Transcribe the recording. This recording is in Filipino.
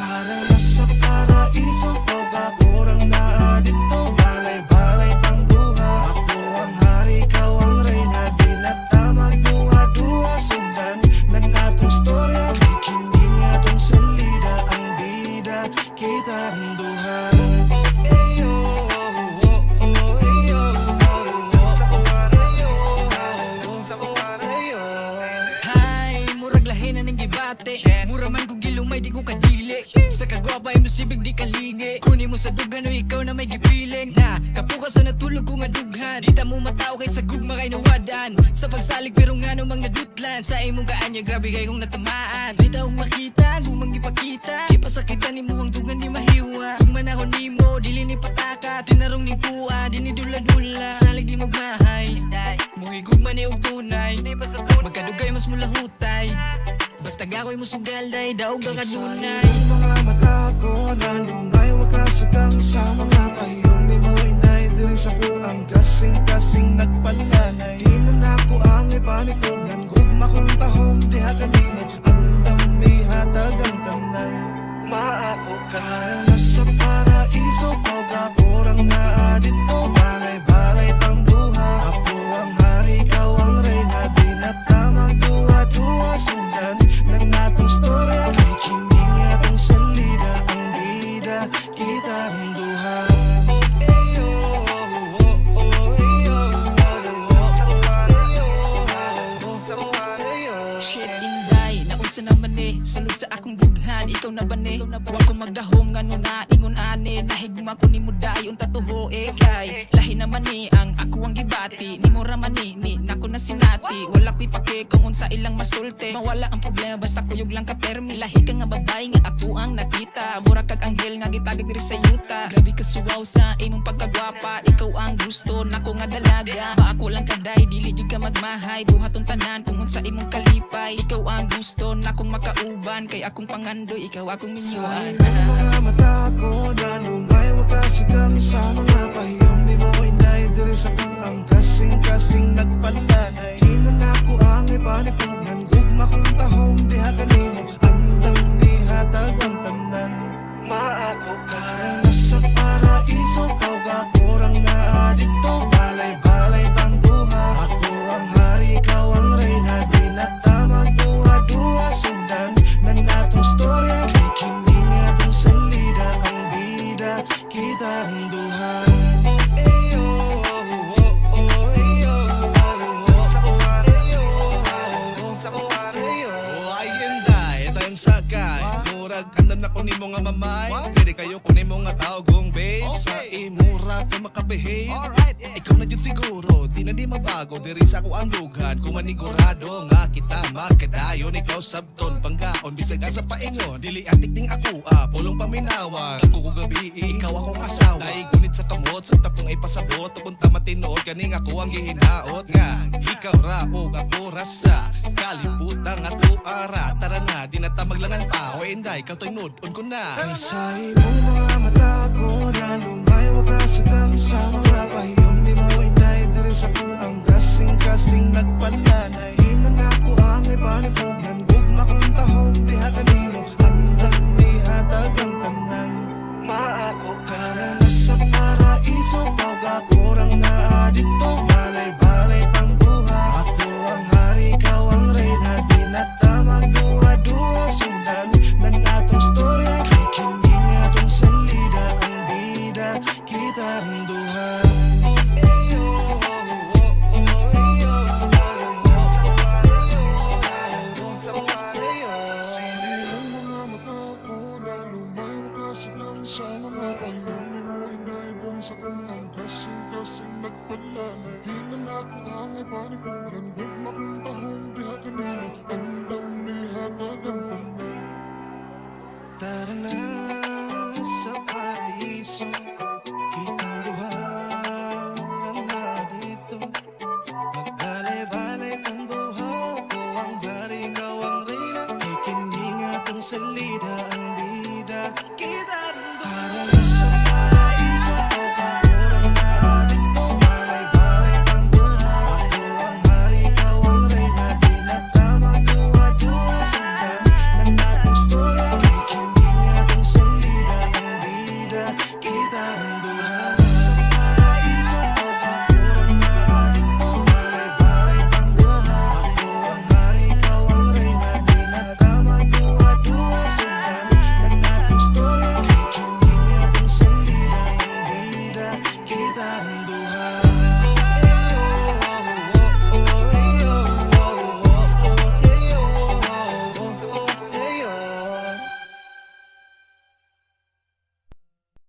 Para nasa paraiso, pagkakurang na dito. Balay-balay pang buha, ako ang hari, ikaw ang reyna. Di na tamag duwa-duwa, sundan na natong storya. Kay kini nga tong salida, ang bida, kita ang duha. Mura man ko gilumay di ko kadili. Sa kagwapa ay musibig di kalingi. Kunin mo sa dugan o ikaw na may gipiling. Na kapukas sa natulog ko nga dughan. Di ta mo matao kay sa gugma kay nawadan. Sa pagsalig pero nga namang nadutlan. Sa imong kaanya grabe kay kong natamaan. Di daw makita, gumang ipakita. Kay pasakitan ni mo ang dugan di mahiwa. Kung man ako ni mo, dili ni pataka. Tinarong ni puwa, di ni dula-dula. Salig di magmahay, muhigog man ni og tunay. Magkadugay mas mula hutay. Basta gakoy mo sugal day, daog ka kadunay. Mga mata ko na lumay, wakasagang sa mga payong. Di mo inay, diri sa kuang kasing-kasing nagpalanay. Hinan ako ang ipanikunan, gugma kong tahong diha kanimo. Ang dami hatag ang tanan, maako ka. Para nasa paraiso, pagkakurang na dito. Balay-balay pang buha, ako ang hari, ikaw ang reyna. Di na tamang duwa-duwa, sundan na natong storya. Kay kini nga tong salida, ang bida, kita ang duha. Shit inday, naunsa naman eh. Sulod sa akong bughan, ikaw na ba ne? Wa ko magdahom nga no na ingon ane. Nahigma ko ni mo dayon tatuho eh kay lahi naman ni ang ako ang gibati. Ni mo raman ni nako na sinati. Wala ko'y pake kung unsa ilang masulte. Mawala ang problema basta kuyog lang ka permi. Lahi ka nga babae nga ako ang nakita. Mura kag anghel nga gitagig diri sa yuta. Grabe ka suwaw sa imong pagkagwapa. Ikaw ang gusto nako nga dalaga. Ba ako lang kaday dili jud ka magmahay. Buhaton tanan kung unsa imong kalipay. Ikaw ang gusto nakong makauban. Kay akong pangandoy ikaw akong minyuan. Mga mata ko na lumay, wakasagang sa mga pahiyong. Di mo inay, diri sa kuang kasing-kasing nagpalanay. Hinan ako ang ipanikunan, gugma kong tahong diha kanimo. Ang dami hatag ang tanan, maako ka. Para nasa paraiso, pagkakurang na dito. Balay-balay pang buha, ako ang hari, ikaw ang reyna. Di na tamag duwa-duwa, sundan na natong storya. Kay kini nga tong salida, ang bida, kita ang duha. Andam na ko ni mo nga mamay. Pwede kayo ko ni mo nga taogong base. Sa imura pa makabehave. Ikaw na dyan siguro, di na di mabago. Diri sa ko ang lughan, kung manigurado nga kita makadayon. Ikaw sabton, panggaon, bisag asa paingon. Dili antik ding ako, pulong paminawan. Ang kukugabi, ikaw akong asawa. Dahil gunit sa kamot, sa tapong ay pasabot. Tupunta matinood, kaning ako ang gihinaot. Nga, ikaw raog, ako rasa. Kalibutan at luara. Tara na, di na tamag lang ang tao. Inday, ikaw to'y nudon ko na. Kay sa imong mga mata ko na lumay, wakasagang sa mga pahiyong. Di mo inay, diri sa kuang kasing-kasing nagpalanay. Hinan ako ang ipanikunan, gugma kong tahong diha kanimo. Ang dami hatag ang tanan, maako ka. Para nasa paraiso, pagkakurang na dito. Balay-balay pang buha, ako ang hari, ikaw ang reyna. Di na tamag duwa-duwa, sundan na natong storya. Kay kini nga tong salida, ang bida, kita ang duha. Sa mga pahiyong ni mo inday, diri sa kuang kasing-kasing nagpalanay. Hinan ako ang ipanikunan, gugma kong tahong diha kanimo. Ang dami hatag ang tanan. Tara na sa paraiso, kitang duha na dito. Magbalay-balay kang duha, ko ang hari, ikaw ang reyna. Kay kini nga tong salida, ang bida, kita rin para sa